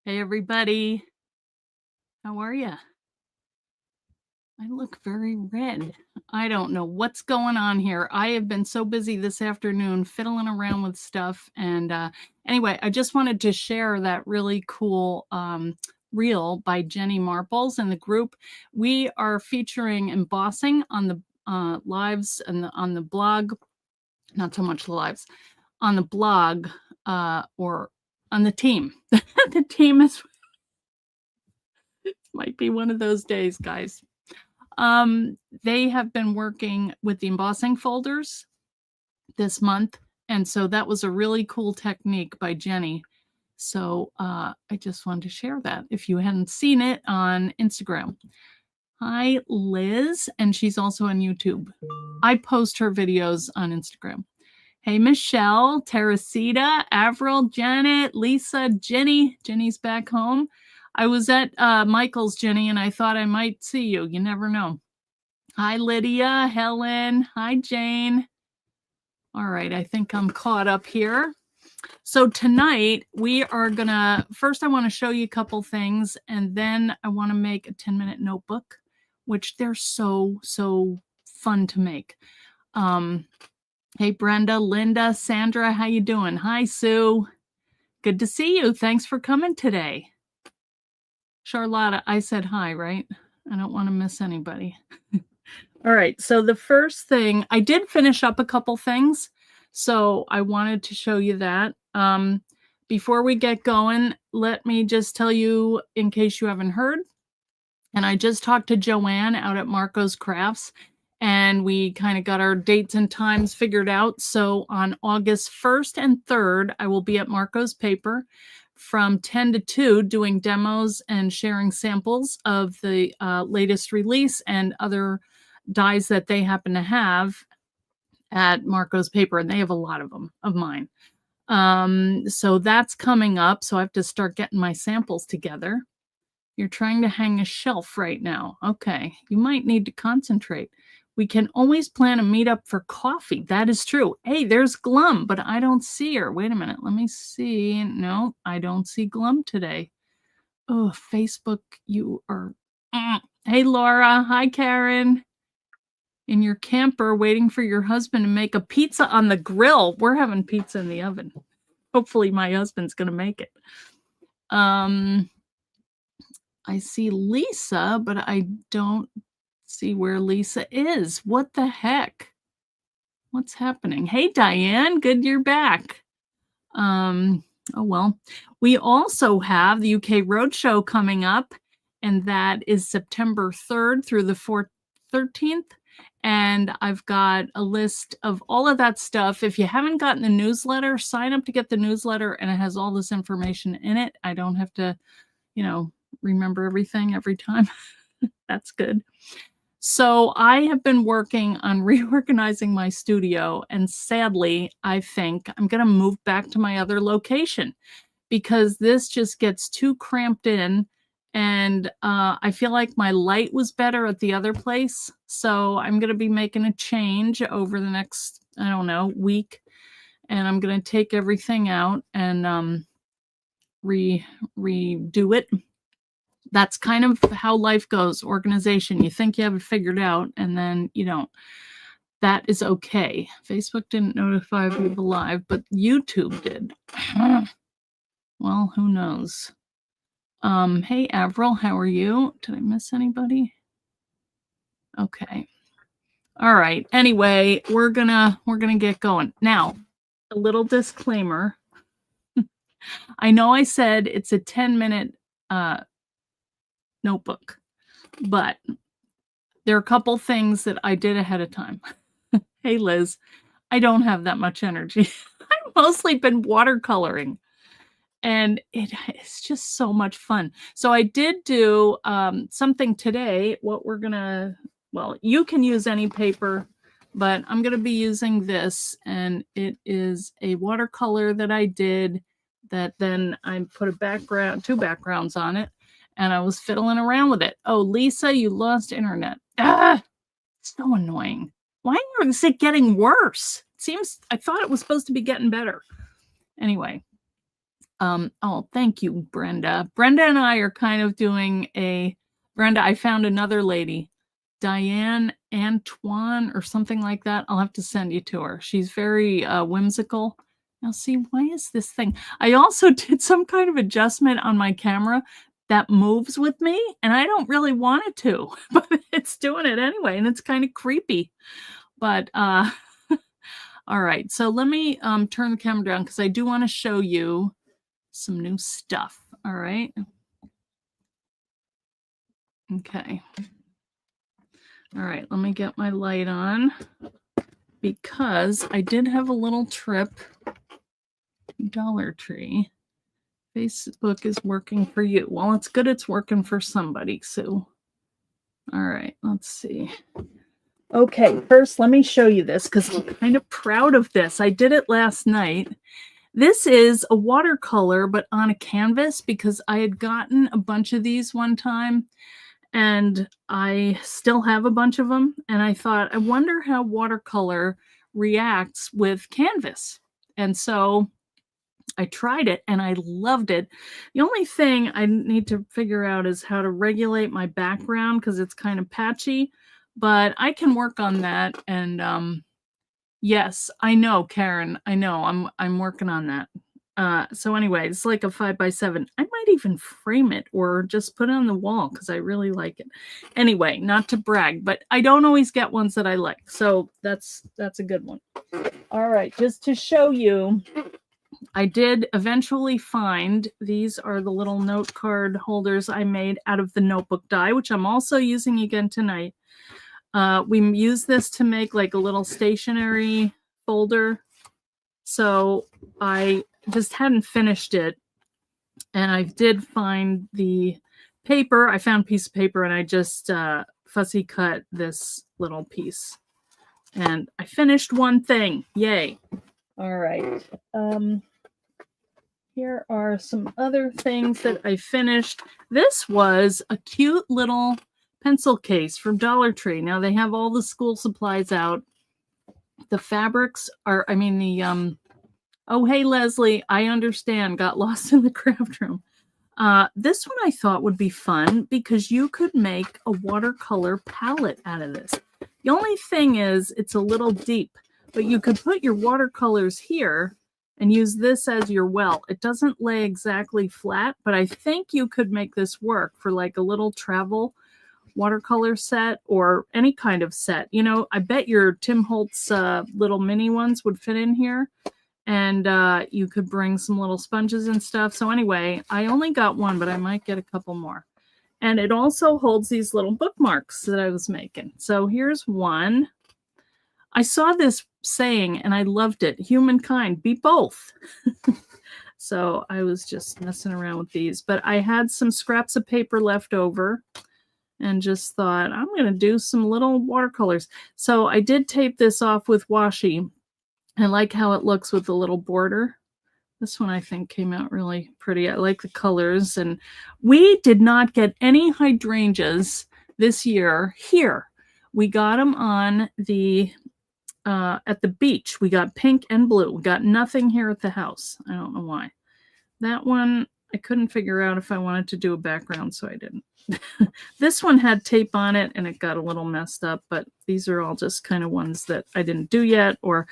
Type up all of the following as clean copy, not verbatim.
Hey everybody, how are you? I look very red. I don't know what's going on here. I have been so busy this afternoon fiddling around with stuff. And anyway, I just wanted to share that really cool reel by Jenny Marples in the group. We are featuring embossing on the lives and on the blog, not so much the lives, on the blog or on the team. The team is might be one of those days, guys. They have been working with the embossing folders this month, and so that was a really cool technique by Jenny. So I just wanted to share that if you hadn't seen it on Instagram. Hi, Liz, and she's also on YouTube. I post her videos on Instagram. Hey, Michelle, Teresita, Avril, Janet, Lisa, Jenny. Jenny's back home. I was at Michael's, Jenny, and I thought I might see you. You never know. Hi, Lydia, Helen. Hi, Jane. All right, I think I'm caught up here. So tonight we are gonna, first I wanna show you a couple things, and then I wanna make a 10-minute notebook, which they're so fun to make. Hey, Brenda, Linda, Sandra, how you doing? Hi, Sue. Good to see you. Thanks for coming today. Charlotta, I said hi, right? I don't want to miss anybody. All right, so the first thing, I did finish up a couple things, so I wanted to show you that. Before we get going, let me just tell you, in case you haven't heard, and I just talked to Joanne out at Marco's Crafts, and we kind of got our dates and times figured out. So on August 1st and 3rd, I will be at Marco's Paper from 10 to 2 doing demos and sharing samples of the latest release and other dies that they happen to have at Marco's Paper, and they have a lot of them of mine. So that's coming up. So I have to start getting my samples together. You're trying to hang a shelf right now. Okay, you might need to concentrate. We can always plan a meetup for coffee. That is true. Hey, there's Glum, but I don't see her. Wait a minute. Let me see. No, I don't see Glum today. Oh, Facebook, you are. Hey, Laura. Hi, Karen. In your camper waiting for your husband to make a pizza on the grill. We're having pizza in the oven. Hopefully my husband's going to make it. I see Lisa, but I don't see where Lisa is. What the heck? What's happening? Hey, Diane, good you're back. Oh, well. We also have the UK Roadshow coming up, and that is September 3rd through the 13th. And I've got a list of all of that stuff. If you haven't gotten the newsletter, sign up to get the newsletter, and it has all this information in it. I don't have to, remember everything every time. That's good. So I have been working on reorganizing my studio, and sadly, I think I'm going to move back to my other location because this just gets too cramped in, and I feel like my light was better at the other place. So I'm going to be making a change over the next, I don't know, week, and I'm going to take everything out and redo it. That's kind of how life goes, organization. You think you have it figured out, and then you don't. That is okay. Facebook didn't notify people live, but YouTube did. Well, who knows? Hey, Avril, how are you? Did I miss anybody? Okay. All right. Anyway, we're gonna get going. Now, a little disclaimer. I know I said it's a 10-minute notebook, but there are a couple things that I did ahead of time. Hey, Liz, I don't have that much energy. I've mostly been watercoloring, and it's just so much fun. So I did do something today. What we're gonna, well, you can use any paper, but I'm gonna be using this, and it is a watercolor that I did that then I put a background, 2 backgrounds on it, and I was fiddling around with it. Oh, Lisa, you lost internet. Ah, so annoying. Why is it getting worse? It seems, I thought it was supposed to be getting better. Anyway, Oh, thank you, Brenda. Brenda and I are kind of doing Brenda, I found another lady, Diane Antoine or something like that. I'll have to send you to her. She's very whimsical. Now, see, why is this thing? I also did some kind of adjustment on my camera that moves with me, and I don't really want it to, but it's doing it anyway, and it's kind of creepy. But all right, so let me turn the camera down because I do want to show you some new stuff. All right. Okay. All right, let me get my light on because I did have a little trip. Dollar Tree. Facebook is working for you. Well, it's good it's working for somebody, Sue. All right, let's see. Okay, first let me show you this because I'm kind of proud of this. I did it last night. This is a watercolor, but on a canvas because I had gotten a bunch of these one time and I still have a bunch of them. And I thought, I wonder how watercolor reacts with canvas. And so I tried it and I loved it. The only thing I need to figure out is how to regulate my background because it's kind of patchy, but I can work on that. And yes, I know, Karen. I know. I'm working on that. So anyway, it's like a 5x7. I might even frame it or just put it on the wall because I really like it. Anyway, not to brag, but I don't always get ones that I like. So that's a good one. All right, just to show you, I did eventually find, these are the little note card holders I made out of the notebook die, which I'm also using again tonight. We use this to make like a little stationery folder. So I just hadn't finished it. And I did find the paper. I found a piece of paper and I just fussy cut this little piece. And I finished one thing. Yay. All right. Here are some other things that I finished. This was a cute little pencil case from Dollar Tree. Now they have all the school supplies out. The fabrics are, oh, hey, Leslie, I understand, got lost in the craft room. This one I thought would be fun because you could make a watercolor palette out of this. The only thing is it's a little deep, but you could put your watercolors here and use this as your well. It doesn't lay exactly flat, but I think you could make this work for like a little travel watercolor set or any kind of set. You know, I bet your Tim Holtz little mini ones would fit in here. And you could bring some little sponges and stuff. So anyway, I only got one, but I might get a couple more. And it also holds these little bookmarks that I was making. So here's one. I saw this saying and I loved it. Humankind, be both. So I was just messing around with these. But I had some scraps of paper left over and just thought, I'm going to do some little watercolors. So I did tape this off with washi. I like how it looks with the little border. This one I think came out really pretty. I like the colors. And we did not get any hydrangeas this year here. We got them on the at the beach. We got pink and blue. We got nothing here at the house. I don't know why. That one, I couldn't figure out if I wanted to do a background, so I didn't. This one had tape on it and it got a little messed up, but these are all just kind of ones that I didn't do yet. Or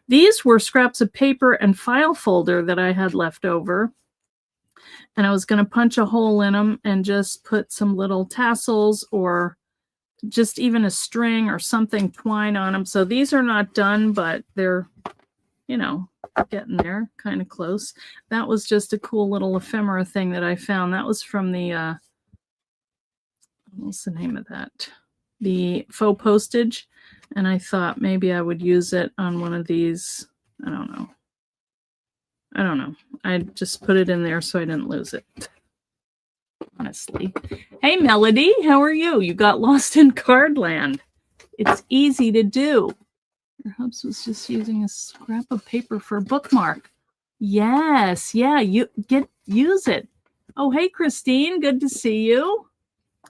these were scraps of paper and file folder that I had left over. And I was going to punch a hole in them and just put some little tassels or just even a string or something twine on them. So these are not done, but they're, you know, getting there, kind of close. That was just a cool little ephemera thing that I found. That was from the what's the name of that? The faux postage. And I thought maybe I would use it on one of these. I don't know. I just put it in there so I didn't lose it. Honestly. Hey, Melody, how are you? You got lost in Cardland. It's easy to do. Your hubs was just using a scrap of paper for a bookmark. Yes, yeah, use it. Oh, hey, Christine, good to see you.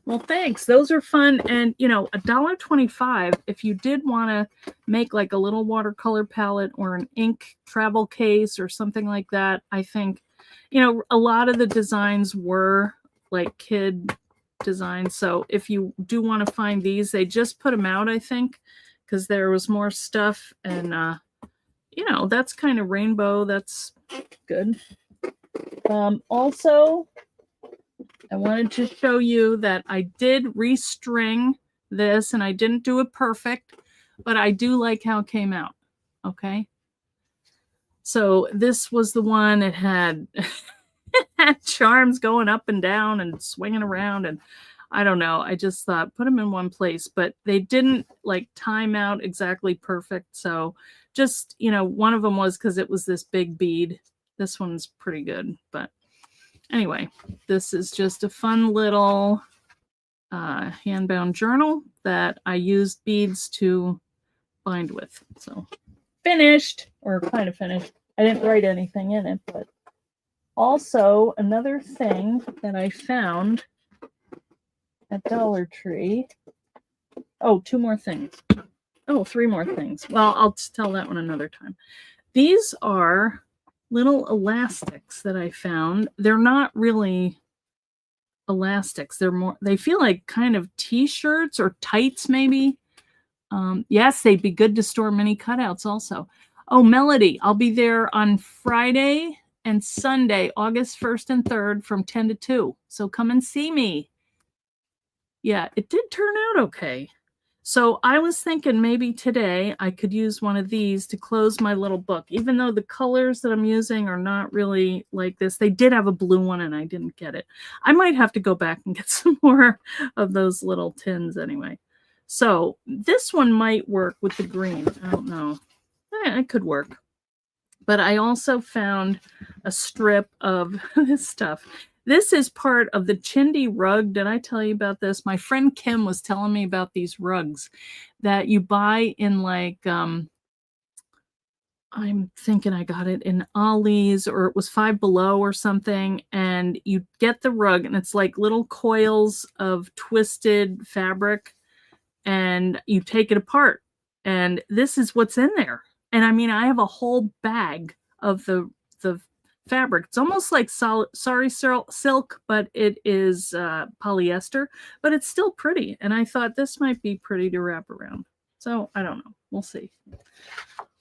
Well, thanks. Those are fun. And, you know, $1.25, if you did want to make like a little watercolor palette or an ink travel case or something like that, I think you know, a lot of the designs were like kid designs. So if you do want to find these, they just put them out, I think, because there was more stuff. And, you know, that's kind of rainbow. That's good. Also, I wanted to show you that I did restring this, and I didn't do it perfect, but I do like how it came out. Okay. So this was the one. It had, it had charms going up and down and swinging around, and I don't know. I just thought put them in one place, but they didn't like time out exactly perfect. So just, you know, one of them was because it was this big bead. This one's pretty good, but anyway, this is just a fun little hand-bound journal that I used beads to bind with. So finished, or kind of finished. I didn't write anything in it, but also another thing that I found at Dollar Tree. Oh, two more things. Oh, three more things. Well, I'll tell that one another time. These are little elastics that I found. They're not really elastics. They're more, they feel like kind of t-shirts or tights maybe. Yes, they'd be good to store mini cutouts also. Oh, Melody, I'll be there on Friday and Sunday, August 1st and 3rd from 10 to 2. So come and see me. Yeah, it did turn out okay. So I was thinking maybe today I could use one of these to close my little book, even though the colors that I'm using are not really like this. They did have a blue one and I didn't get it. I might have to go back and get some more of those little tins anyway. So this one might work with the green. I don't know. It could work. But I also found a strip of this stuff. This is part of the Chindi rug. Did I tell you about this? My friend Kim was telling me about these rugs that you buy in like, I'm thinking I got it in Ollie's, or it was Five Below or something. And you get the rug and it's like little coils of twisted fabric and you take it apart. And this is what's in there. And I mean, I have a whole bag of the fabric. It's almost like sorry silk, but it is polyester, but it's still pretty. And I thought this might be pretty to wrap around. So I don't know. We'll see.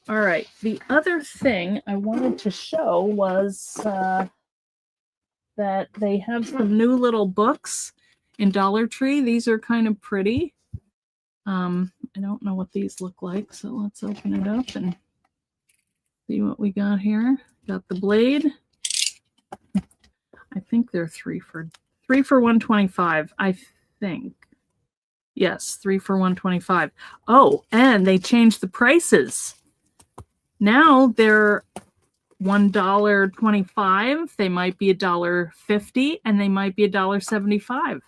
All right. The other thing I wanted to show was that they have some new little books in Dollar Tree. These are kind of pretty. I don't know what these look like, so let's open it up and see what we got here. Got the blade. I think they're three for $125. I think. Yes, 3 for $125. Oh, and they changed the prices. Now they're $1.25. They might be $1.50, and they might be $1.75.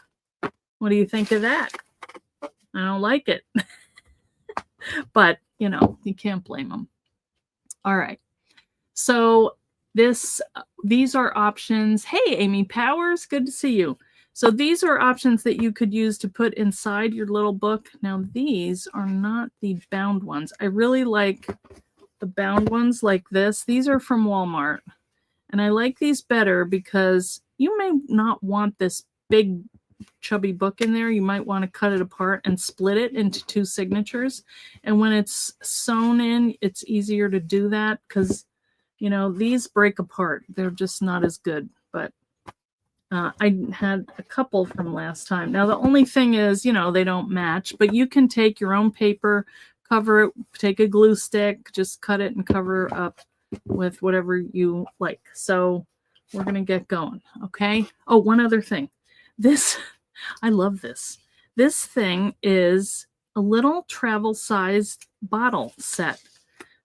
What do you think of that? I don't like it. But, you know, you can't blame them. All right. So these are options. Hey, Amy Powers, good to see you. So these are options that you could use to put inside your little book. Now, these are not the bound ones. I really like the bound ones like this. These are from Walmart. And I like these better because you may not want this big chubby book in there. You might want to cut it apart and split it into 2 signatures. And when it's sewn in, it's easier to do that because, you know, these break apart. They're just not as good. But I had a couple from last time. Now, the only thing is, you know, they don't match, but you can take your own paper, cover it, take a glue stick, just cut it and cover up with whatever you like. So we're going to get going. Okay. Oh, one other thing. This, I love this. This thing is a little travel-sized bottle set.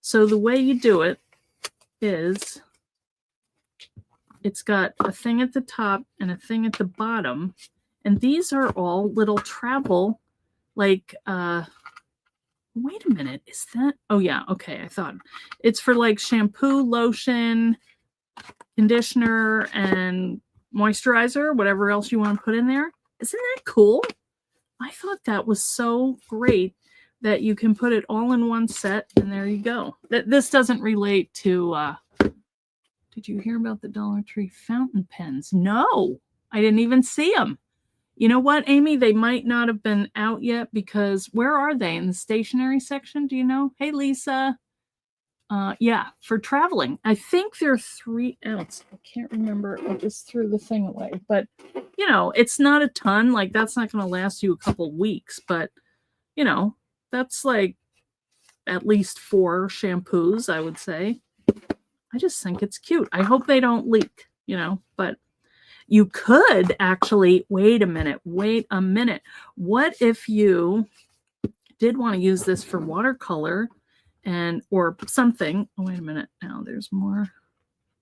So the way you do it is it's got a thing at the top and a thing at the bottom. And these are all little travel, like, wait a minute, is that? Oh, yeah, okay, I thought. It's for like shampoo, lotion, conditioner, and moisturizer, whatever else you want to put in there. Isn't that cool? I thought that was so great that you can put it all in one set, and there you go. This doesn't relate to Did you hear about the Dollar Tree fountain pens? No, I didn't even see them. You know what, Amy? They might not have been out yet because where are they? In the stationery section? Do you know? Hey, Lisa. Yeah, for traveling. I think they're 3 ounce. I can't remember. I just threw the thing away. But, you know, it's not a ton. Like, that's not going to last you a couple weeks. But, you know, that's like at least 4 shampoos, I would say. I just think it's cute. I hope they don't leak, you know, but you could actually, wait a minute. What if you did want to use this for watercolor and or something? Oh, wait a minute. Now there's more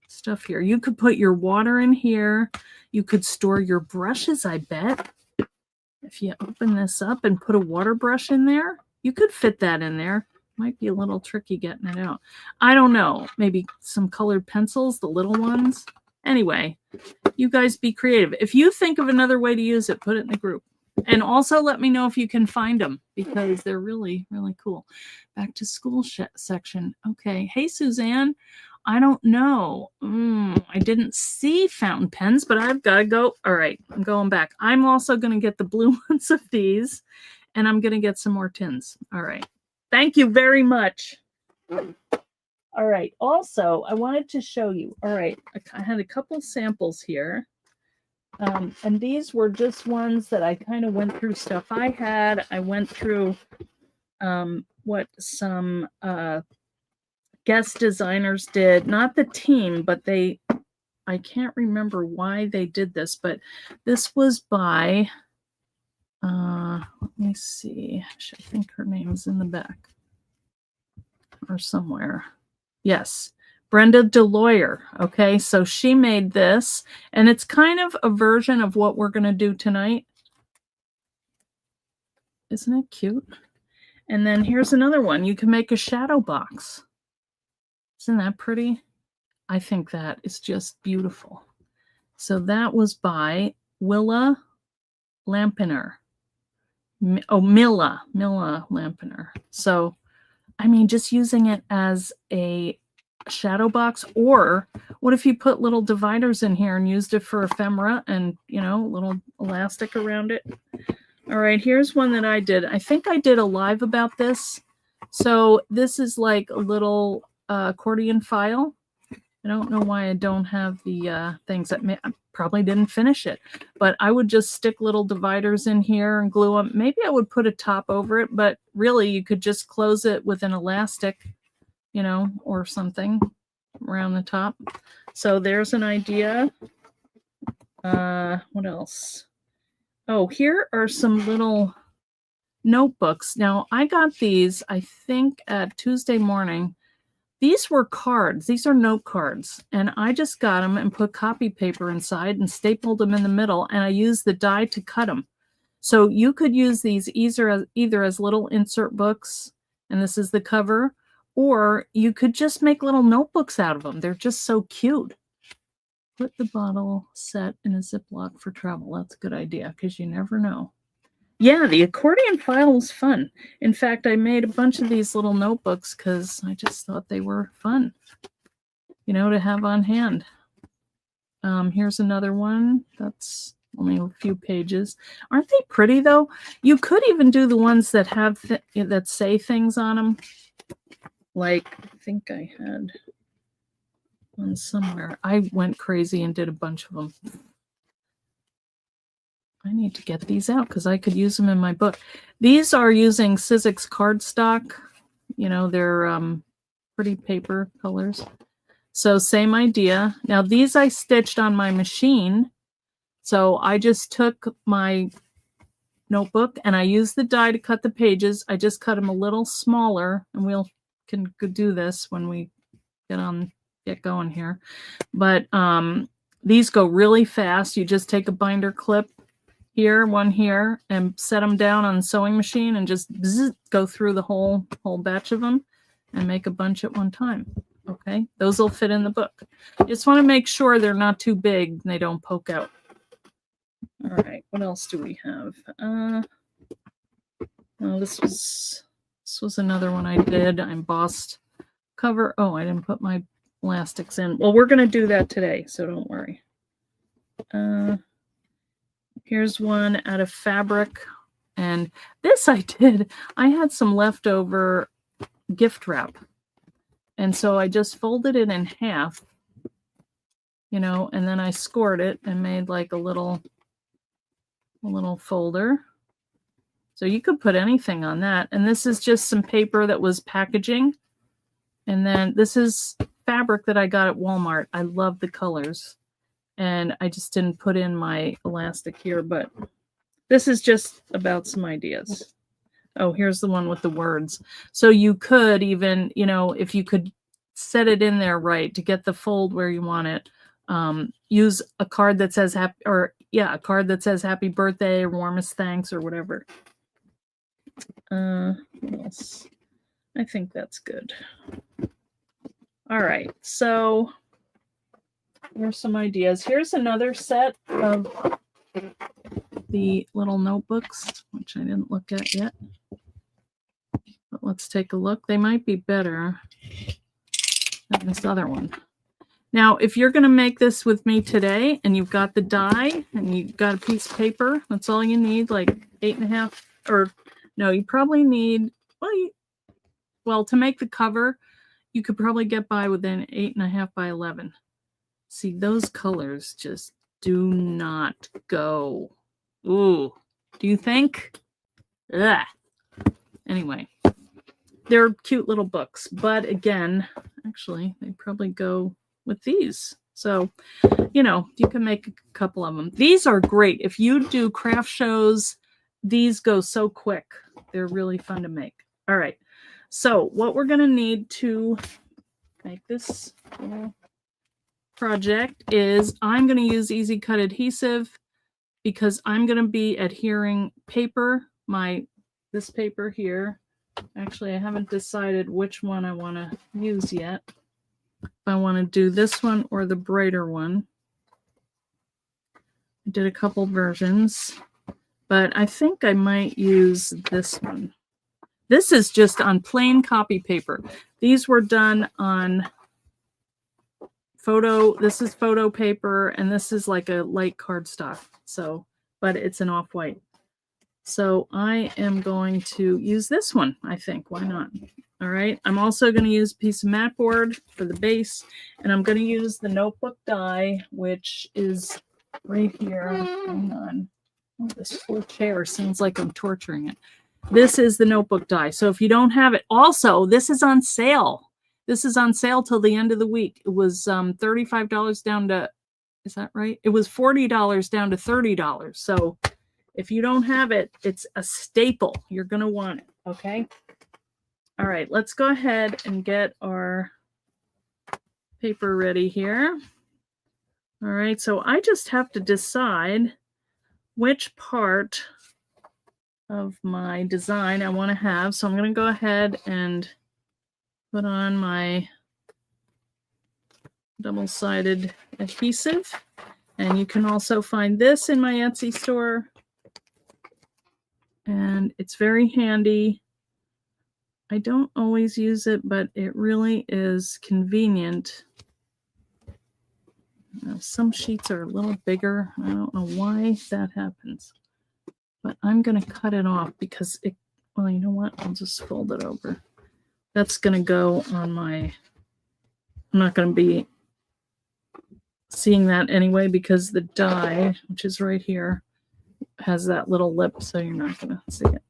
stuff here. You could put your water in here. You could store your brushes, I bet. If you open this up and put a water brush in there, you could fit that in there. Might be a little tricky getting it out. I don't know. Maybe some colored pencils, the little ones. Anyway, you guys be creative. If you think of another way to use it, put it in the group. And also let me know if you can find them because they're really, really cool. Back to school section. Okay. Hey, Suzanne. I don't know. I didn't see fountain pens, but I've got to go. All right. I'm going back. I'm also going to get the blue ones of these, and I'm going to get some more tins. All right. Thank you very much. All right. Also, I wanted to show you. All right. I had a couple samples here. And these were just ones that I kind of went through stuff I had. I went through what some guest designers did. Not the team, but I can't remember why they did this, but this was by, let me see. I think her name's in the back or somewhere. Yes. Brenda DeLoyer. Okay, so she made this, and it's kind of a version of what we're going to do tonight. Isn't it cute? And then here's another one. You can make a shadow box. Isn't that pretty? I think that is just beautiful. So that was by Willa Lampiner. Oh, Milla Lampiner. So, I mean, just using it as a shadow box, or what if you put little dividers in here and used it for ephemera and, you know, little elastic around it. All right, here's one that I did. I think I did a live about this. So this is like a little accordion file. I don't know why I don't have the things that I probably didn't finish it, but I would just stick little dividers in here and glue them. Maybe I would put a top over it, but really you could just close it with an elastic, you know, or something around the top. So there's an idea. What else? Oh, here are some little notebooks. Now, I got these, I think, at Tuesday morning. These were cards. These are note cards. And I just got them and put copy paper inside and stapled them in the middle. And I used the die to cut them. So you could use these either as little insert books, and this is the cover, or you could just make little notebooks out of them. They're just so cute. Put the bottle set in a Ziploc for travel. That's a good idea because you never know. Yeah, the accordion file was fun. In fact, I made a bunch of these little notebooks because I just thought they were fun, you know, to have on hand. Here's another one. That's only a few pages. Aren't they pretty, though? You could even do the ones that have that say things on them. Like, I think I had one somewhere. I went crazy and did a bunch of them. I need to get these out because I could use them in my book. These are using Sizzix cardstock. You know, they're pretty paper colors. So same idea. Now these I stitched on my machine. So I just took my notebook and I used the die to cut the pages. I just cut them a little smaller, and we can do this when we get going here. But these go really fast. You just take a binder clip here, one here, and set them down on the sewing machine and just go through the whole batch of them and make a bunch at one time. Okay, those will fit in the book. Just want to make sure they're not too big and they don't poke out. All right, what else do we have? Oh, this was another one I did. I embossed cover. Oh, I didn't put my elastics in. Well, we're going to do that today, so don't worry. Here's one out of fabric. And this I did. I had some leftover gift wrap. And so I just folded it in half, you know, and then I scored it and made like a little folder. So you could put anything on that. And this is just some paper that was packaging. And then this is fabric that I got at Walmart. I love the colors. And I just didn't put in my elastic here, but this is just about some ideas. Oh, here's the one with the words. So you could even, you know, if you could set it in there right to get the fold where you want it, use a card that says happy, or yeah, a card that says happy birthday or warmest thanks or whatever. What else? I think that's good. All right, so here's some ideas. Here's another set of the little notebooks, which I didn't look at yet. But let's take a look. They might be better than this other one. Now, if you're going to make this with me today and you've got the die and you've got a piece of paper, that's all you need, like 8.5, or no, you probably need, well, to make the cover, you could probably get by with an 8.5 by 11. See, those colors just do not go. Ooh, do you think? Ugh. Anyway, they're cute little books, but again, actually, they probably go with these. So, you know, you can make a couple of them. These are great. If you do craft shows, these go so quick. They're really fun to make. All right. So what we're going to need to make this project is I'm going to use Easy Cut adhesive because I'm going to be adhering paper, this paper here. Actually, I haven't decided which one I want to use yet. If I want to do this one or the brighter one. I did a couple versions, but I think I might use this one. This is just on plain copy paper. These were done on photo. This is photo paper, and this is like a light cardstock. So, but it's an off-white. So I am going to use this one, I think. Why not? All right. I'm also going to use a piece of matboard for the base, and I'm going to use the notebook die, which is right here. Hang on. Oh, this poor chair sounds like I'm torturing it. This is the notebook die. So if you don't have it, also, this is on sale. This is on sale till the end of the week. It was $35 down to, is that right? It was $40 down to $30. So if you don't have it, it's a staple. You're going to want it, okay? All right, let's go ahead and get our paper ready here. All right, so I just have to decide which part of my design I want to have. So I'm going to go ahead and put on my double-sided adhesive. And you can also find this in my Etsy store. And it's very handy. I don't always use it, but it really is convenient. Some sheets are a little bigger. I don't know why that happens. But I'm going to cut it off because it, well, you know what? I'll just fold it over. That's going to go on my, I'm not going to be seeing that anyway because the die, which is right here, has that little lip, so you're not going to see it.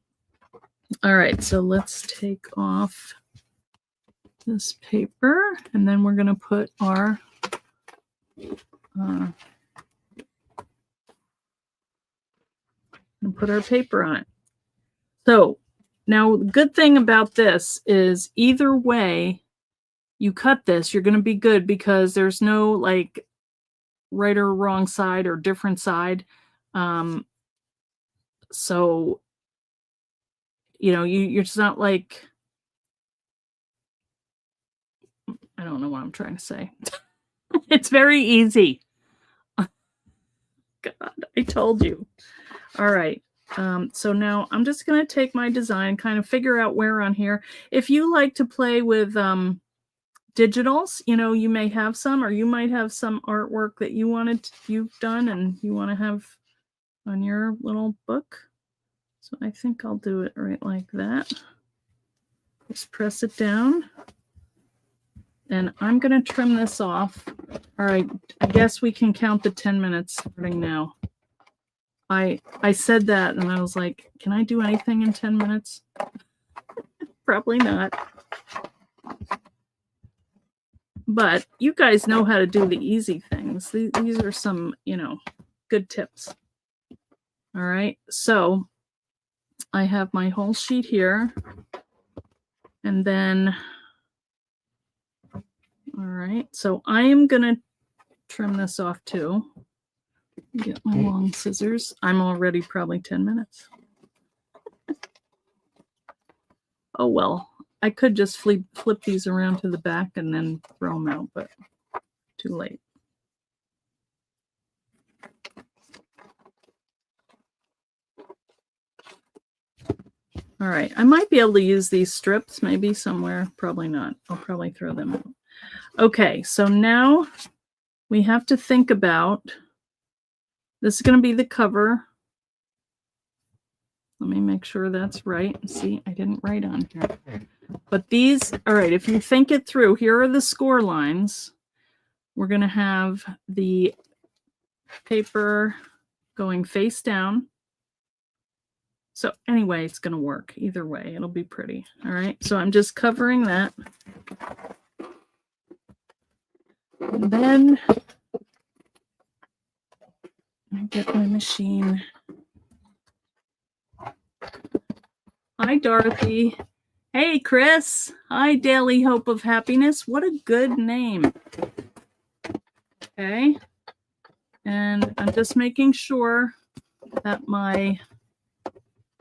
All right, so let's take off this paper, and then we're going to put our paper on it. So now the good thing about this is either way you cut this, you're going to be good because there's no like right or wrong side or different side. So, you know, you're just not like, I don't know what I'm trying to say. It's very easy. God, I told you. All right. So now I'm just going to take my design, kind of figure out where on here. If you like to play with digitals. You know, you may have some, or you might have some artwork that you've done and you want to have on your little book. So I think I'll do it right like that. Just press it down. And I'm going to trim this off. All right, I guess we can count the 10 minutes starting now. I said that and I was like, can I do anything in 10 minutes? Probably not. But you guys know how to do the easy things. These are some, you know, good tips. All right, so I have my whole sheet here. And then, all right, so I am going to trim this off too. Get my long scissors. I'm already probably 10 minutes. Oh, well, I could just flip these around to the back and then throw them out, but too late. All right, I might be able to use these strips maybe somewhere. Probably not. I'll probably throw them out. Okay, so now we have to think about, this is going to be the cover. Let me make sure that's right. See, I didn't write on here. But these, all right, if you think it through, here are the score lines. We're going to have the paper going face down. So anyway, it's going to work either way. It'll be pretty. All right, so I'm just covering that. And then I get my machine. Hi, Dorothy. Hey, Chris. Hi, Daily Hope of Happiness. What a good name. Okay. And I'm just making sure that my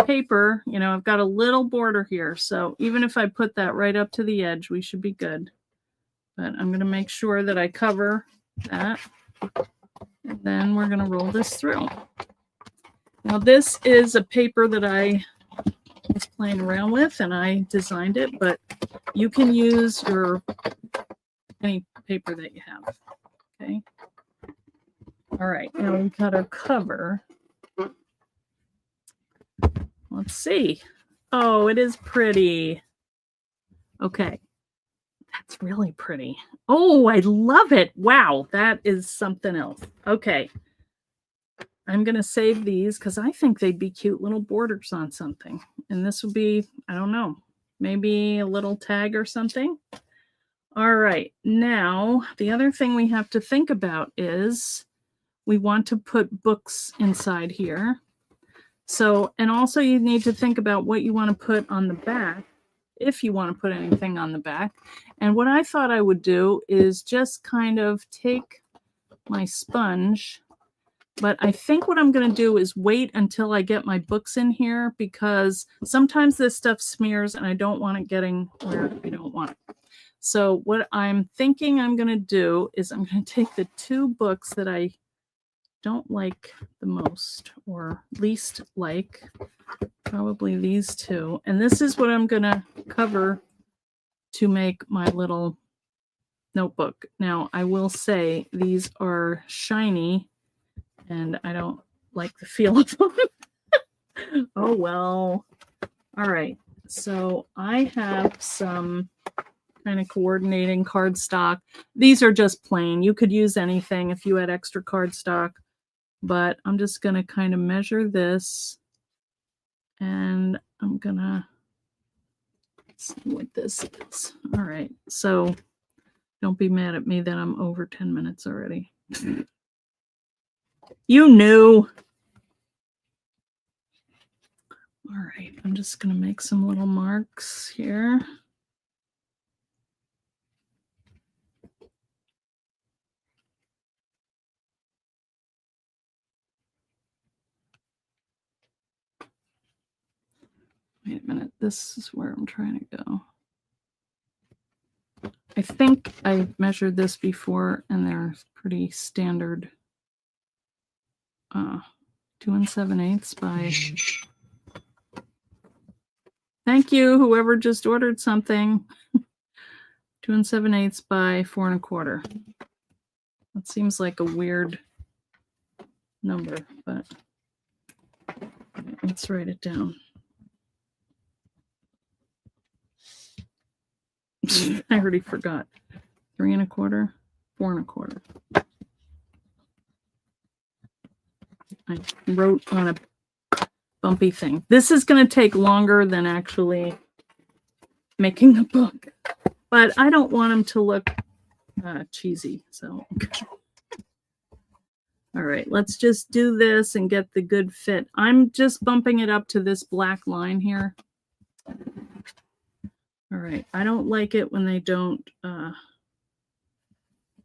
paper, you know, I've got a little border here. So even if I put that right up to the edge, we should be good. But I'm going to make sure that I cover that. And then we're going to roll this through. Now, this is a paper that I was playing around with and I designed it, but you can use any paper that you have. Okay. All right. Now we got our cover. Let's see. Oh, it is pretty. Okay. That's really pretty. Oh, I love it. Wow. That is something else. Okay. I'm going to save these because I think they'd be cute little borders on something. And this would be, I don't know, maybe a little tag or something. All right. Now, the other thing we have to think about is we want to put books inside here. So, and also you need to think about what you want to put on the back, if you want to put anything on the back. And what I thought I would do is just kind of take my sponge, but I think what I'm going to do is wait until I get my books in here because sometimes this stuff smears and I don't want it getting where I don't want it. So what I'm thinking I'm going to do is I'm going to take the two books that I don't like the most or least like, probably these two. And this is what I'm going to cover to make my little notebook. Now, I will say these are shiny and I don't like the feel of them. Oh, well. All right. So I have some kind of coordinating cardstock. These are just plain. You could use anything if you had extra cardstock. But I'm just going to kind of measure this. And I'm going to see what this is. All right. So don't be mad at me that I'm over 10 minutes already. You knew. All right. I'm just going to make some little marks here. Wait a minute, this is where I'm trying to go. I think I measured this before and they're pretty standard 2 7/8 by. Thank you, whoever just ordered something. 2 7/8 by 4 1/4. That seems like a weird number, but let's write it down. I already forgot. 3 1/4, 4 1/4. I wrote on a bumpy thing. This is going to take longer than actually making the book, but I don't want them to look cheesy. So, all right, let's just do this and get the good fit. I'm just bumping it up to this black line here. All right, I don't like it when they don't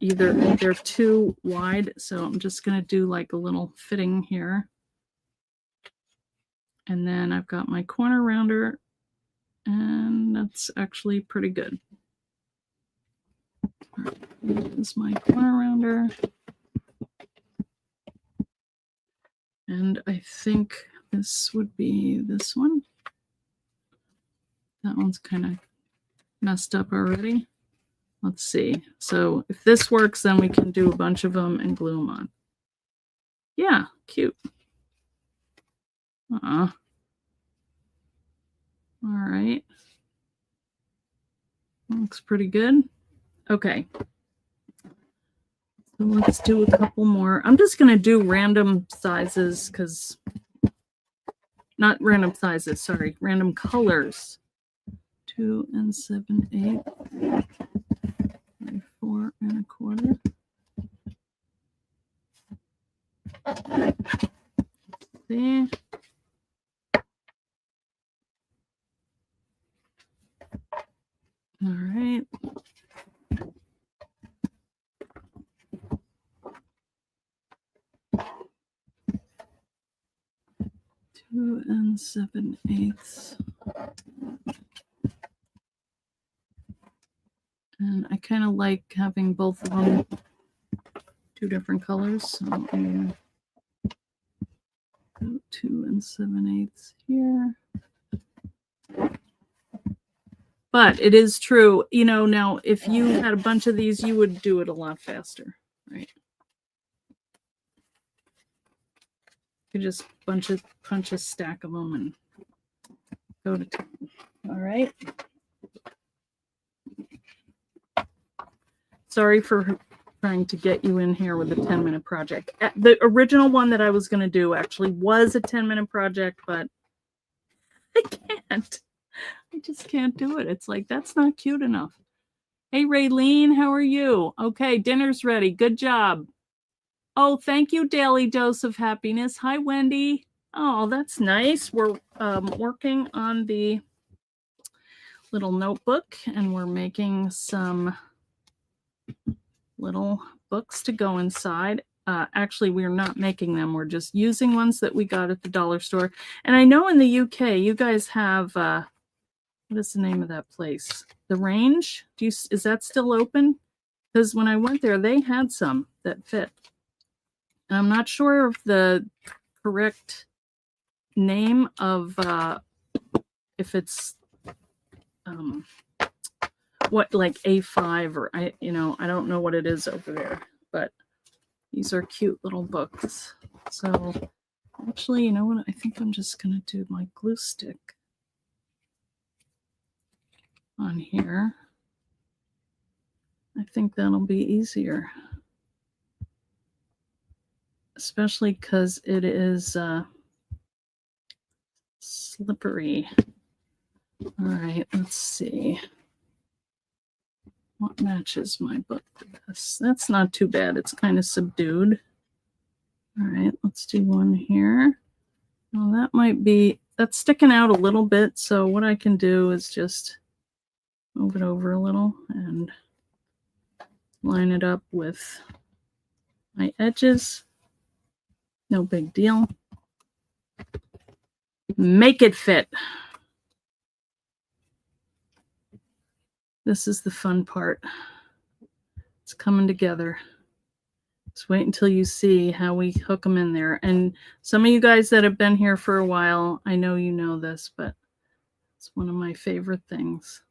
either they're too wide, so I'm just going to do like a little fitting here. And then I've got my corner rounder, and that's actually pretty good. This is my corner rounder. And I think this would be this one. That one's kind of messed up already. Let's see. So if this works, then we can do a bunch of them and glue them on. Yeah, cute. All right. Looks pretty good. Okay. So let's do a couple more. I'm just going to do random sizes because, not random sizes, sorry, random colors. 2 7/8 by 4 1/4. See? All right. Two 7/8. And I kind of like having both of them 2 different colors. So I'm going to go 2 7/8 here. But it is true, you know, now if you had a bunch of these, you would do it a lot faster, right? You just punch a stack of them and go to town. All right. Sorry for trying to get you in here with a 10-minute project. The original one that I was going to do actually was a 10-minute project, but I can't. I just can't do it. It's like, that's not cute enough. Hey, Raylene, how are you? Okay, dinner's ready. Good job. Oh, thank you, Daily Dose of Happiness. Hi, Wendy. Oh, that's nice. We're working on the little notebook, and we're making some little books to go inside. Actually, we're not making them. We're just using ones that we got at the dollar store. And I know in the UK, you guys have... what is the name of that place? The Range? Is that still open? Because when I went there, they had some that fit. And I'm not sure of the correct name of if it's what, like A5 or I don't know what it is over there. But these are cute little books. So actually, you know what? I think I'm just gonna do my glue stick on here. I think that'll be easier, especially because it is slippery. All right, let's see what matches my book the best. That's not too bad. It's kind of subdued. All right, let's do one here. Well, that's sticking out a little bit, so what I can do is just move it over a little and line it up with my edges. No big deal. Make it fit. This is the fun part. It's coming together. Just wait until you see how we hook them in there. And some of you guys that have been here for a while, I know you know this, but it's one of my favorite things.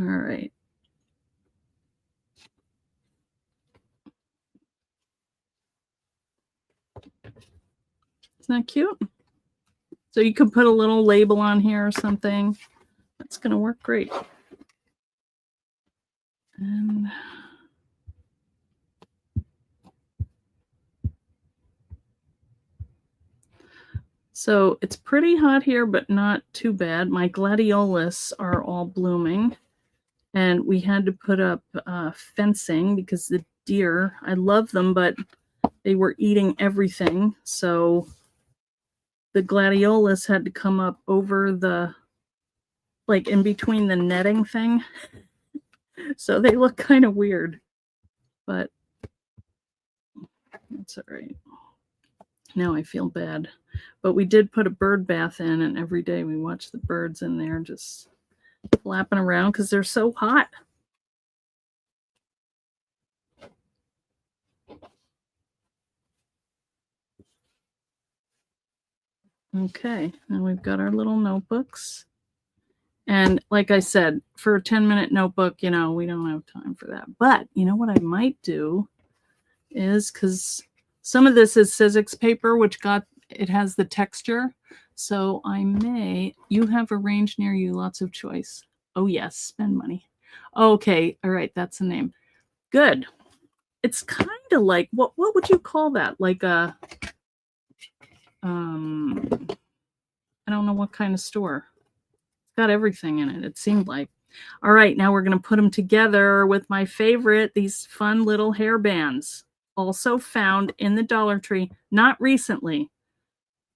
All right. Isn't that cute? So you could put a little label on here or something. That's going to work great. And so it's pretty hot here, but not too bad. My gladiolus are all blooming. And we had to put up fencing because the deer, I love them, but they were eating everything. So the gladiolus had to come up over the, like in between the netting thing. So they look kind of weird, but that's all right. Now I feel bad. But we did put a bird bath in, and every day we watch the birds in there just flapping around because they're so hot. Okay, and we've got our little notebooks. And like I said, for a 10-minute notebook, you know, we don't have time for that. But you know what I might do is, because some of this is Sizzix paper, which it has the texture. So I may, you have a range near you, lots of choice. Oh yes, spend money. Okay, all right, that's the name. Good. It's kind of like, what would you call that? Like a, I don't know what kind of store. It's got everything in it, it seemed like. All right, now we're going to put them together with my favorite, these fun little hair bands. Also found in the Dollar Tree, not recently,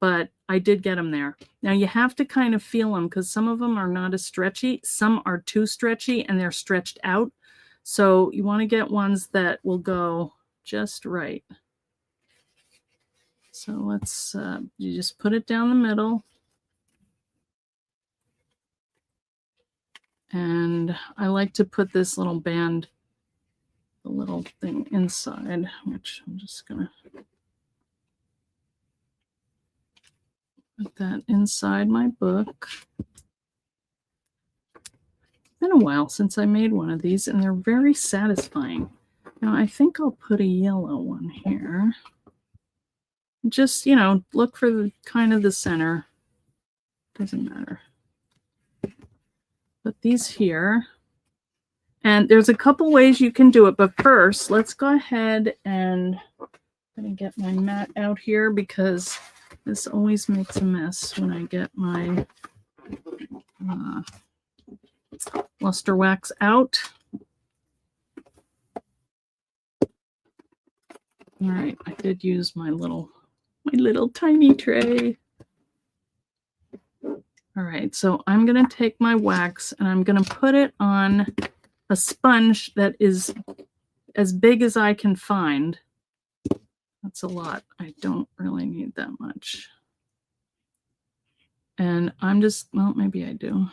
but I did get them there. Now you have to kind of feel them because some of them are not as stretchy. Some are too stretchy and they're stretched out. So you want to get ones that will go just right. So let's, you just put it down the middle. And I like to put this little band, the little thing inside, which I'm just going to put that inside my book. It's been a while since I made one of these, and they're very satisfying. Now, I think I'll put a yellow one here. Just, you know, look for the kind of the center. Doesn't matter. Put these here. And there's a couple ways you can do it, but first, let's go ahead and I'm going to get my mat out here because this always makes a mess when I get my luster wax out. All right, I did use my little tiny tray. All right, so I'm going to take my wax and I'm going to put it on a sponge that is as big as I can find. That's a lot. I don't really need that much. And I'm just, well, maybe I do.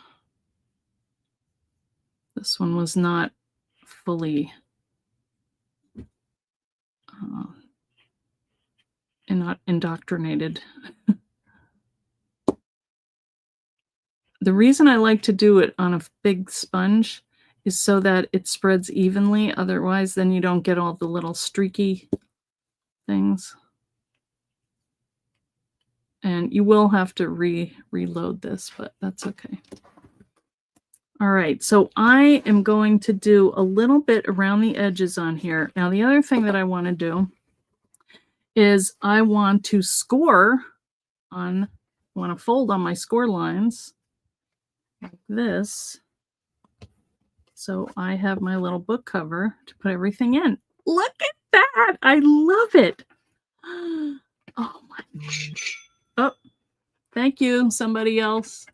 This one was not fully not indoctrinated. The reason I like to do it on a big sponge is so that it spreads evenly. Otherwise, then you don't get all the little streaky things. And you will have to reload this, but that's okay. All right, so I am going to do a little bit around the edges on here. Now, the other thing that I want to do is I want to score on, I want to fold on my score lines like this. So I have my little book cover to put everything in. Look at that. I love it. Oh my. Oh, thank you, somebody else.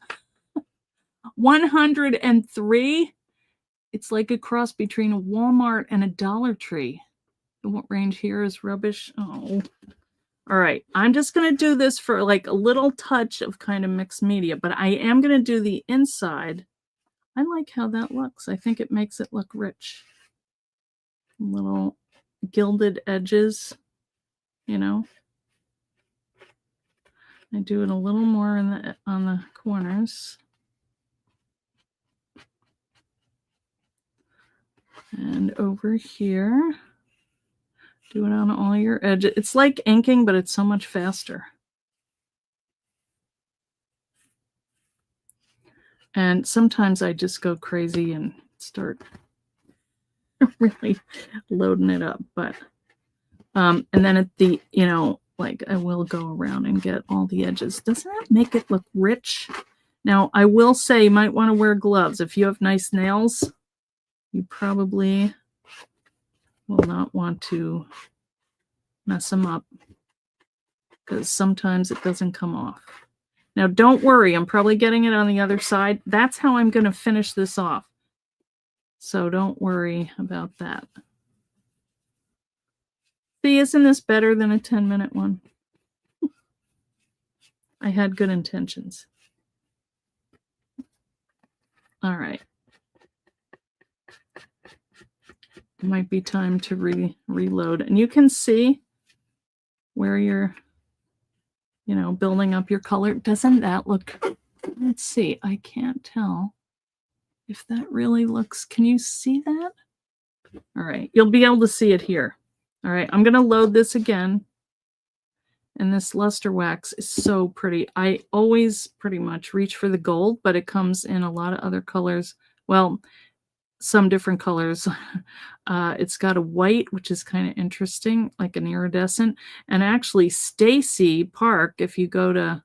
103. It's like a cross between a Walmart and a Dollar Tree. The range here is rubbish. Oh. All right. I'm just going to do this for like a little touch of kind of mixed media, but I am going to do the inside. I like how that looks. I think it makes it look rich. Little gilded edges, you know. I do it a little more on the corners. And over here, do it on all your edges. It's like inking, but it's so much faster. And sometimes I just go crazy and start really loading it up. But, and then at the, like I will go around and get all the edges. Doesn't that make it look rich? Now, I will say you might want to wear gloves. If you have nice nails, you probably will not want to mess them up because sometimes it doesn't come off. Now, don't worry. I'm probably getting it on the other side. That's how I'm going to finish this off. So don't worry about that. See, isn't this better than a 10-minute one? I had good intentions. All right. It might be time to reload. And you can see where you're, building up your color. Doesn't that look, let's see, I can't tell if that really looks, can you see that? All right, you'll be able to see it here. All right, I'm going to load this again. And this luster wax is so pretty. I always pretty much reach for the gold, but it comes in a lot of other colors. Well, some different colors. It's got a white, which is kind of interesting, like an iridescent. And actually, Stacy Park, if you go to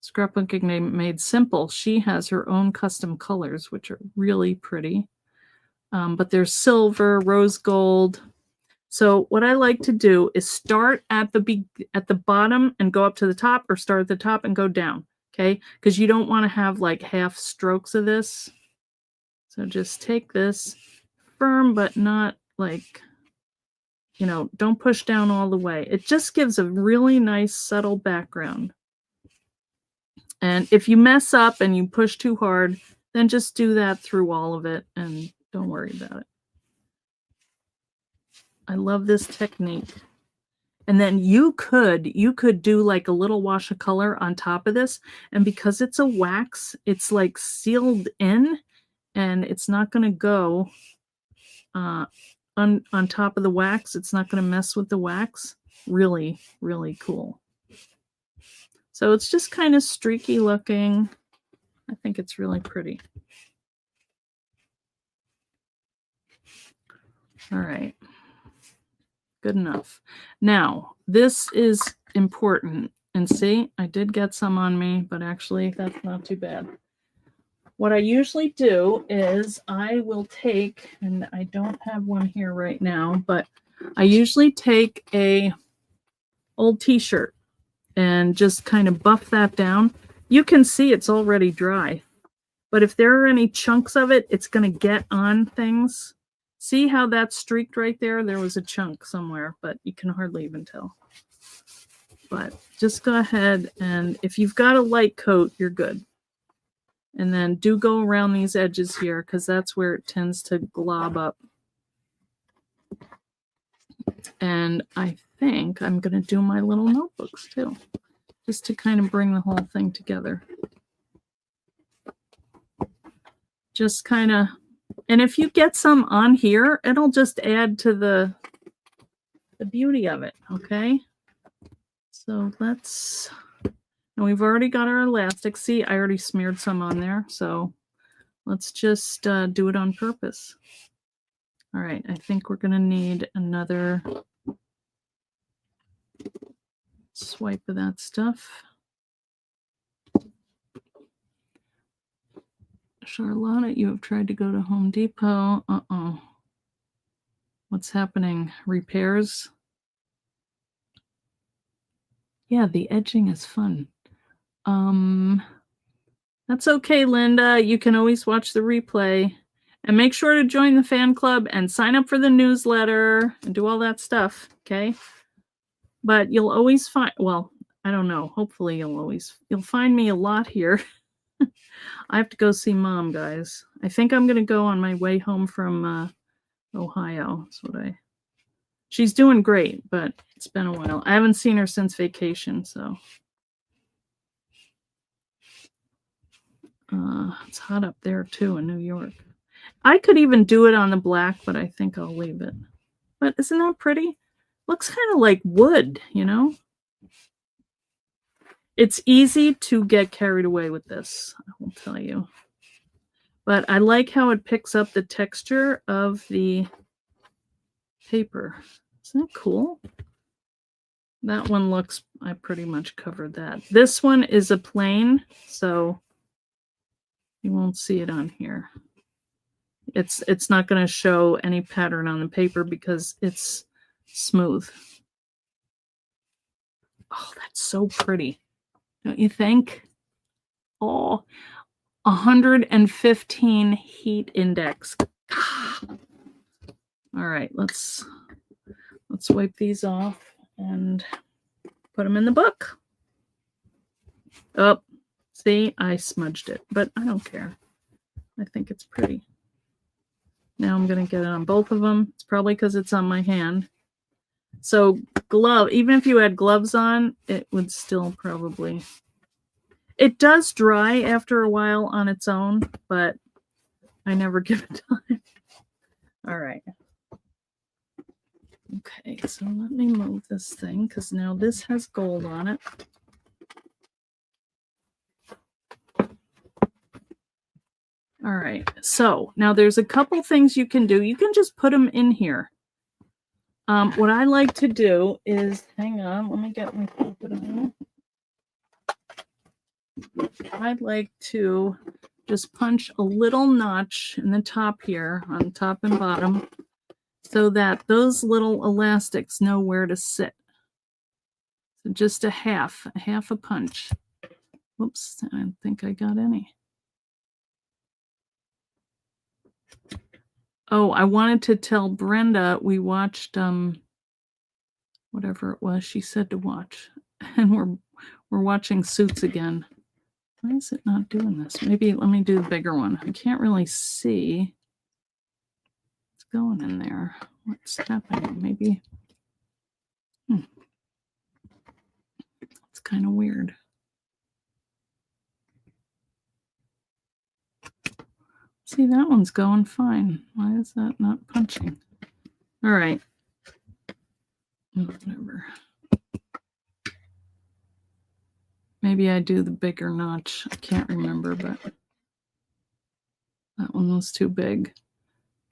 Scrapbooking Made Simple, she has her own custom colors, which are really pretty. But there's silver, rose gold. So what I like to do is start at the bottom and go up to the top, or start at the top and go down, okay? Because you don't want to have like half strokes of this. So just take this firm, but not like, don't push down all the way. It just gives a really nice subtle background. And if you mess up and you push too hard, then just do that through all of it and don't worry about it. I love this technique. And then you could do like a little wash of color on top of this. And because it's a wax, it's like sealed in and it's not going to go on top of the wax. It's not going to mess with the wax. Really, really cool. So it's just kind of streaky looking. I think it's really pretty. All right. Good enough. Now, this is important. And see, I did get some on me, but actually that's not too bad. What I usually do is I will take, and I don't have one here right now, but I usually take a old t-shirt and just kind of buff that down. You can see it's already dry, but if there are any chunks of it, it's going to get on things. See how that's streaked right there? There was a chunk somewhere, but you can hardly even tell. But just go ahead, and if you've got a light coat, you're good. And then do go around these edges here because that's where it tends to glob up. And I think I'm going to do my little notebooks too, just to kind of bring the whole thing together. Just kind of, and if you get some on here, it'll just add to the beauty of it, okay? So let's, and we've already got our elastic. See, I already smeared some on there, so let's just do it on purpose. All right, I think we're going to need another swipe of that stuff. Charlotte, you have tried to go to Home Depot. Uh-oh. What's happening? Repairs? Yeah, the edging is fun. That's okay, Linda. You can always watch the replay. And make sure to join the fan club and sign up for the newsletter and do all that stuff, okay? But you'll always find, well, I don't know. Hopefully you'll find me a lot here. I have to go see Mom, guys. I think I'm going to go on my way home from Ohio. She's doing great, but it's been a while. I haven't seen her since vacation, so. It's hot up there, too, in New York. I could even do it on the black, but I think I'll leave it. But isn't that pretty? Looks kind of like wood, you know? It's easy to get carried away with this, I will tell you. But I like how it picks up the texture of the paper. Isn't that cool? That one looks, I pretty much covered that. This one is a plain, so you won't see it on here. It's not going to show any pattern on the paper because it's smooth. Oh, that's so pretty. Don't you think? Oh, 115 heat index. All right, let's wipe these off and put them in the book. Oh, see, I smudged it, but I don't care. I think it's pretty. Now I'm going to get it on both of them. It's probably because it's on my hand. So even if you had gloves on, it would still probably... It does dry after a while on its own, but I never give it time. All right. Okay, so let me move this thing because now this has gold on it. All right, so now there's a couple things you can do. You can just put them in here. What I like to do is, hang on, let me get my pulpit on. I'd like to just punch a little notch in the top here, on top and bottom, so that those little elastics know where to sit. So just a half a punch. Whoops, I don't think I got any. Oh, I wanted to tell Brenda we watched whatever it was she said to watch, and we're watching Suits again. Why is it not doing this? Maybe let me do the bigger one. I can't really see what's going in there. What's happening? Maybe it's kind of weird. See, that one's going fine. Why is that not punching? All right. Whatever. Maybe I do the bigger notch. I can't remember, but that one was too big.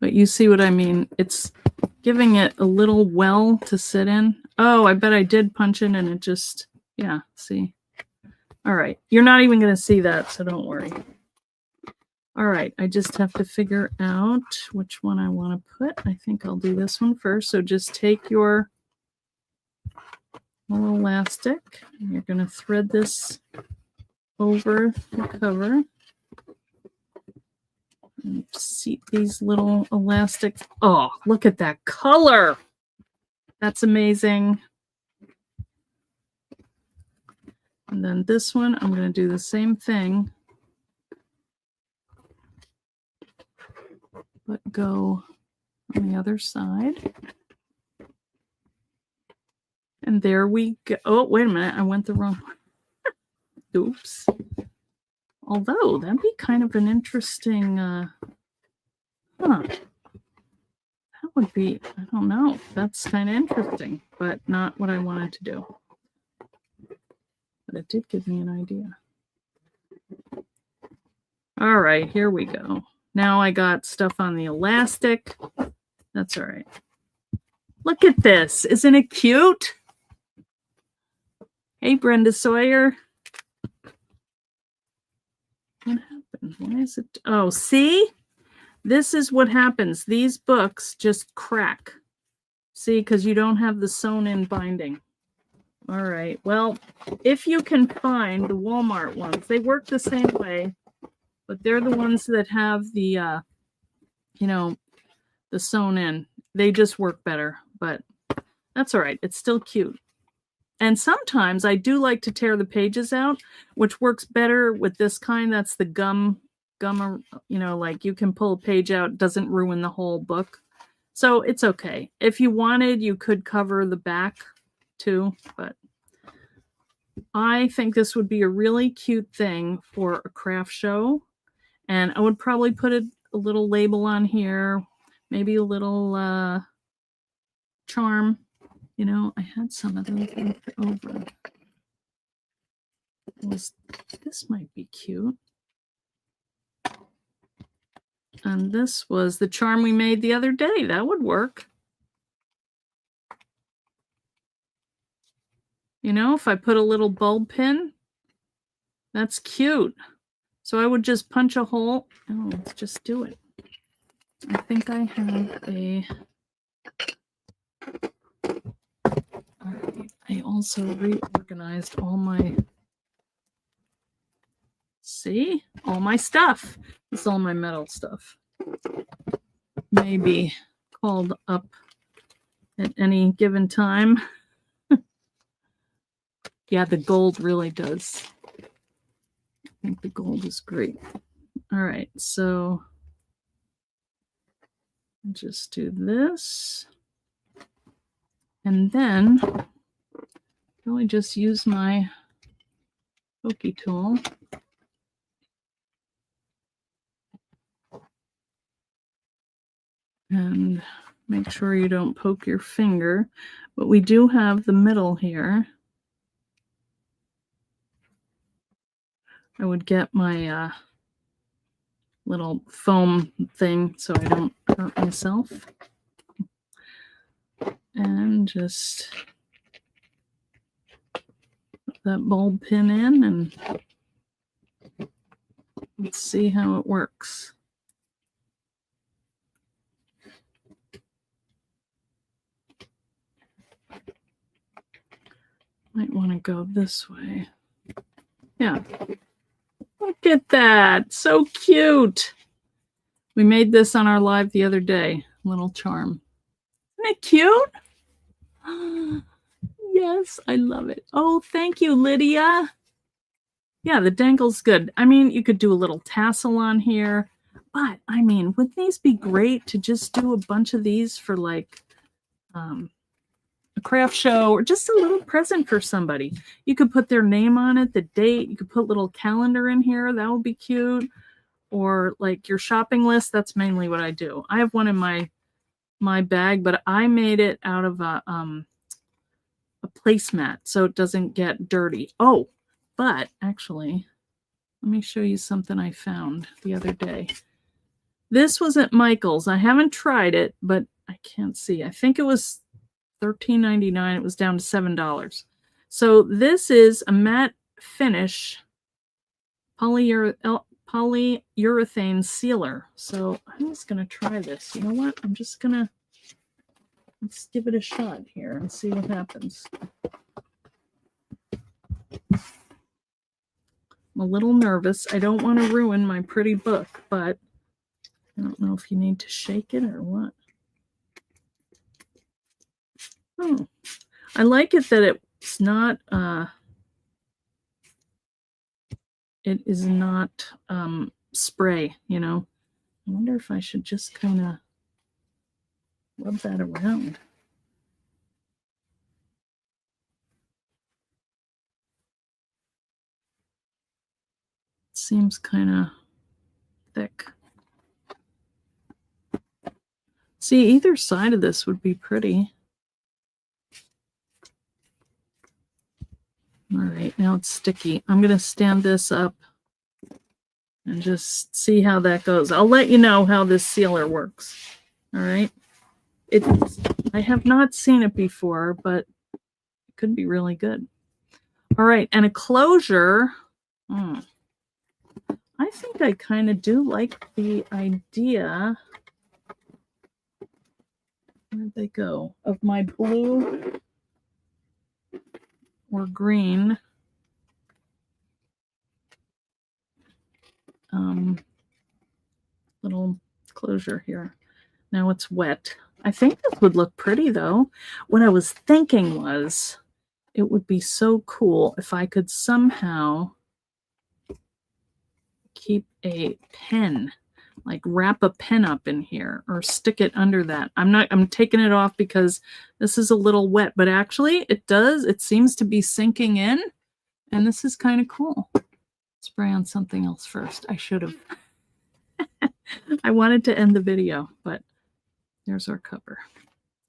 But you see what I mean? It's giving it a little well to sit in. Oh, I bet I did punch in and it just, yeah, see. All right. You're not even going to see that, so don't worry. All right, I just have to figure out which one I want to put. I think I'll do this one first. So just take your little elastic and you're going to thread this over the cover. And seat these little elastics. Oh, look at that color. That's amazing. And then this one, I'm going to do the same thing, but go on the other side. And there we go. Oh, wait a minute. I went the wrong one. Oops. Although, that'd be kind of an interesting, that would be, I don't know. That's kind of interesting, but not what I wanted to do. But it did give me an idea. All right, here we go. Now I got stuff on the elastic. That's all right. Look at this. Isn't it cute? Hey, Brenda Sawyer. What happened? Why is it? Oh, see? This is what happens. These books just crack. See, because you don't have the sewn-in binding. All right. Well, if you can find the Walmart ones, they work the same way, but they're the ones that have the, the sewn-in. They just work better, but that's all right. It's still cute. And sometimes I do like to tear the pages out, which works better with this kind. That's the gum, like you can pull a page out, doesn't ruin the whole book. So it's okay. If you wanted, you could cover the back too, but I think this would be a really cute thing for a craft show. And I would probably put it a little label on here, maybe a little charm. You know, I had some of those left over. This might be cute. And this was the charm we made the other day. That would work. You know, if I put a little bulb pin, that's cute. So I would just punch a hole. Oh, let's just do it. I think I have a... All right. I also reorganized all my... See? All my stuff. It's all my metal stuff. Maybe called up at any given time. Yeah, the gold really does. I think the gold is great. All right, so just do this. And then really just use my pokey tool. And make sure you don't poke your finger. But we do have the middle here. I would get my little foam thing so I don't hurt myself. And just put that bulb pin in and let's see how it works. Might want to go this way. Yeah. Look at that. So cute. We made this on our live the other day. Little charm. Isn't it cute? Yes, I love it. Oh, thank you, Lydia. Yeah, the dangle's good. I mean, you could do a little tassel on here. But, I mean, wouldn't these be great to just do a bunch of these for like a craft show or just a little present for somebody? You could put their name on it, the date. You could put a little calendar in here. That would be cute. Or like your shopping list. That's mainly what I do. I have one in my bag, but I made it out of a placemat so it doesn't get dirty. Oh, but actually, let me show you something I found the other day. This was at Michael's. I haven't tried it, but I can't see. I think it was $13.99. It was down to $7. So this is a matte finish polyurethane sealer. So I'm just going to try this. You know what? Let's give it a shot here and see what happens. I'm a little nervous. I don't want to ruin my pretty book, but I don't know if you need to shake it or what. Oh, I like it that it's not, it is not spray, you know. I wonder if I should just kind of rub that around. It seems kind of thick. See, either side of this would be pretty. All right, now it's sticky. I'm going to stand this up and just see how that goes. I'll let you know how this sealer works. All right. I have not seen it before, but it could be really good. All right, and a closure. I think I kind of do like the idea. Where'd they go? Of my blue or green little closure here. Now it's wet. I think this would look pretty though. What I was thinking was it would be so cool if I could somehow keep a pen, like wrap a pen up in here or stick it under that. I'm taking it off because this is a little wet, but actually it seems to be sinking in, and this is kind of cool. Spray on something else first. I should have. I wanted to end the video, but there's our cover.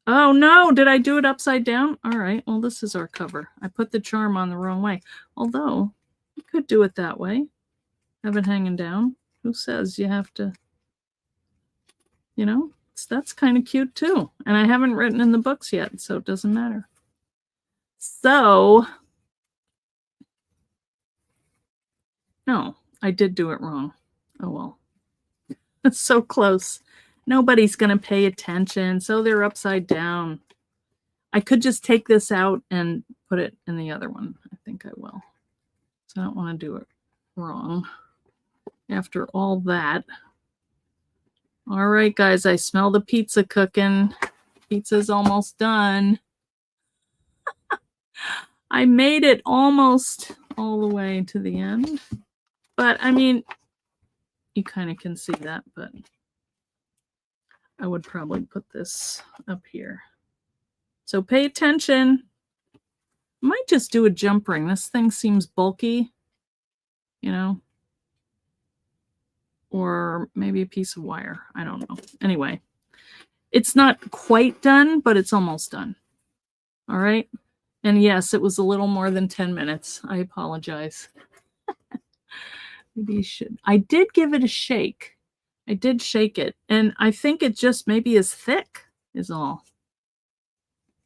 Oh no, did I do it upside down? All right, well, this is our cover. I put the charm on the wrong way. Although, you could do it that way. Have it hanging down. Who says you have to, you know? That's kind of cute too. And I haven't written in the books yet, so it doesn't matter. So, no, I did do it wrong. Oh well. It's so close. Nobody's going to pay attention, so they're upside down. I could just take this out and put it in the other one. I think I will. So I don't want to do it wrong. After all that. All right, guys, I smell the pizza cooking. Pizza's almost done. I made it almost all the way to the end. But, I mean, you kind of can see that, but I would probably put this up here. So pay attention. I might just do a jump ring. This thing seems bulky, you know, or maybe a piece of wire. I don't know. Anyway, it's not quite done, but it's almost done. All right. And yes, it was a little more than 10 minutes. I apologize. Maybe you should. I did give it a shake. I did shake it. And I think it just maybe is thick is all.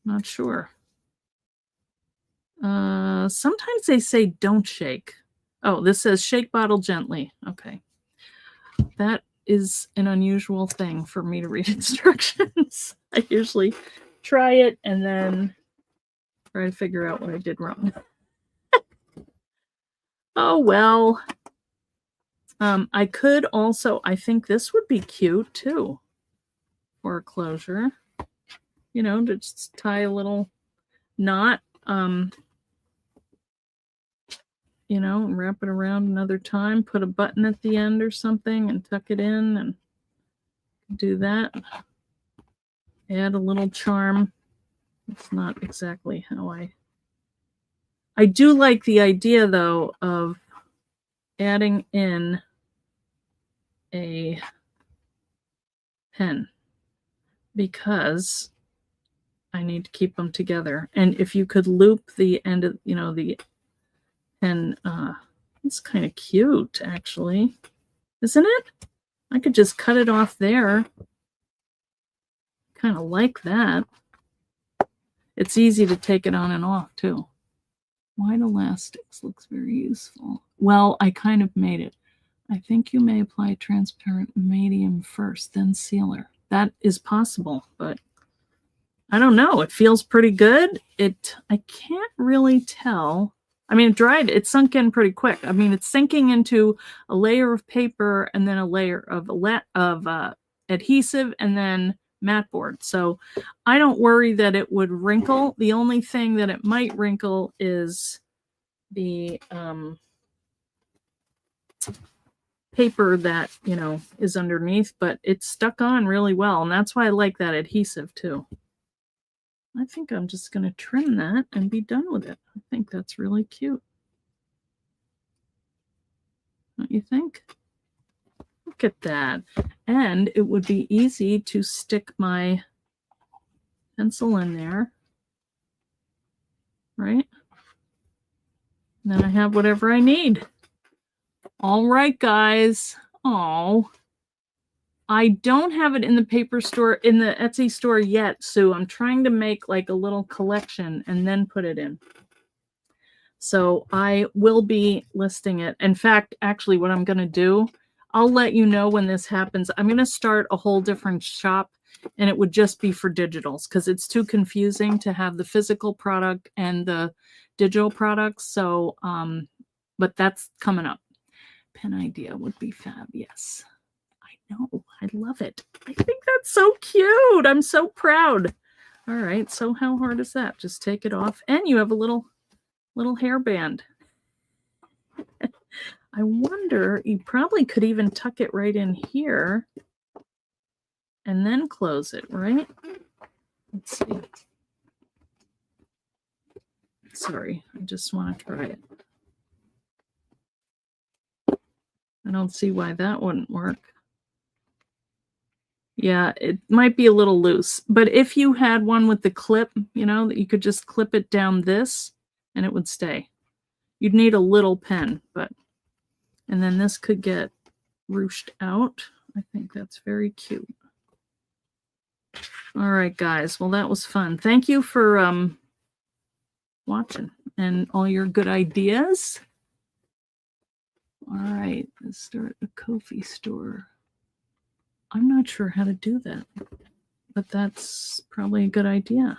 Not sure. Sometimes they say don't shake. Oh, this says shake bottle gently. Okay. That is an unusual thing for me to read instructions. I usually try it and then try to figure out what I did wrong. Oh, well. I could also, I think this would be cute too for a closure. You know, to just tie a little knot, you know, and wrap it around another time, put a button at the end or something and tuck it in and do that. Add a little charm. It's not exactly how I do like the idea though of adding in a pen because I need to keep them together. And if you could loop the end of, you know, the pen, it's kind of cute actually, isn't it? I could just cut it off there. Kind of like that. It's easy to take it on and off too. White elastics looks very useful. Well, I kind of made it. I think you may apply transparent medium first, then sealer. That is possible, but I don't know. It feels pretty good. I can't really tell. I mean, it dried. It sunk in pretty quick. I mean, it's sinking into a layer of paper and then a layer of adhesive and then matboard. So I don't worry that it would wrinkle. The only thing that it might wrinkle is the paper that, you know, is underneath, but it's stuck on really well. And that's why I like that adhesive too. I think I'm just going to trim that and be done with it. I think that's really cute. Don't you think? Look at that. And it would be easy to stick my pencil in there. Right? And then I have whatever I need. All right, guys. Oh, I don't have it in the paper store, in the Etsy store yet, so I'm trying to make like a little collection and then put it in. So I will be listing it. In fact, actually what I'm going to do, I'll let you know when this happens. I'm going to start a whole different shop and it would just be for digitals because it's too confusing to have the physical product and the digital products. So, but that's coming up. Pen idea would be fab. Yes, I know. I love it. I think that's so cute. I'm so proud. All right. So how hard is that? Just take it off and you have a little hairband. I wonder, you probably could even tuck it right in here and then close it, right? Let's see. Sorry, I just want to try it. I don't see why that wouldn't work. Yeah, it might be a little loose, but if you had one with the clip, you know, that you could just clip it down this and it would stay. You'd need a little pen, but, and then this could get ruched out. I think that's very cute. All right, guys. Well, that was fun. Thank you for watching and all your good ideas. All right, let's start a Ko-fi store. I'm not sure how to do that, but that's probably a good idea,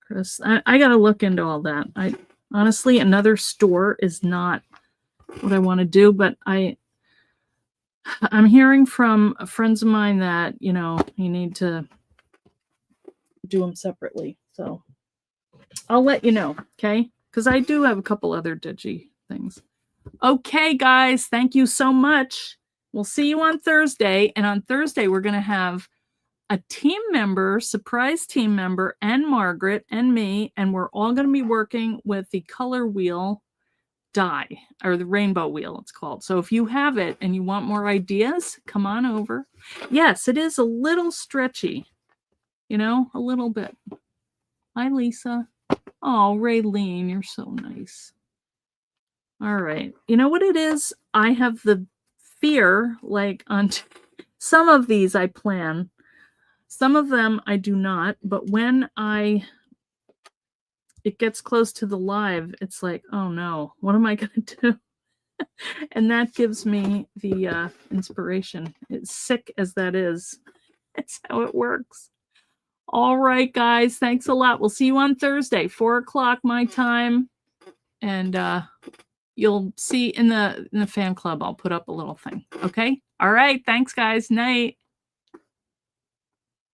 Chris. I got to look into all that. I honestly, another store is not what I want to do, but I'm hearing from friends of mine that, you know, you need to do them separately. So I'll let you know, okay? Because I do have a couple other digi things. Okay, guys, thank you so much. We'll see you on Thursday. And on Thursday, we're going to have a team member, surprise team member, and Margaret and me, and we're all going to be working with the color wheel die, or the rainbow wheel it's called. So if you have it and you want more ideas, come on over. Yes, it is a little stretchy, you know, a little bit. Hi, Lisa. Oh, Raylene, you're so nice. All right. You know what it is? I have the fear, like on some of these I plan, some of them I do not, but when it gets close to the live, it's like, oh no, what am I going to do? And that gives me the inspiration. It's sick as that is. It's how it works. All right, guys. Thanks a lot. We'll see you on Thursday, 4 o'clock my time. And you'll see in the fan club, I'll put up a little thing. Okay. All right. Thanks, guys. Night.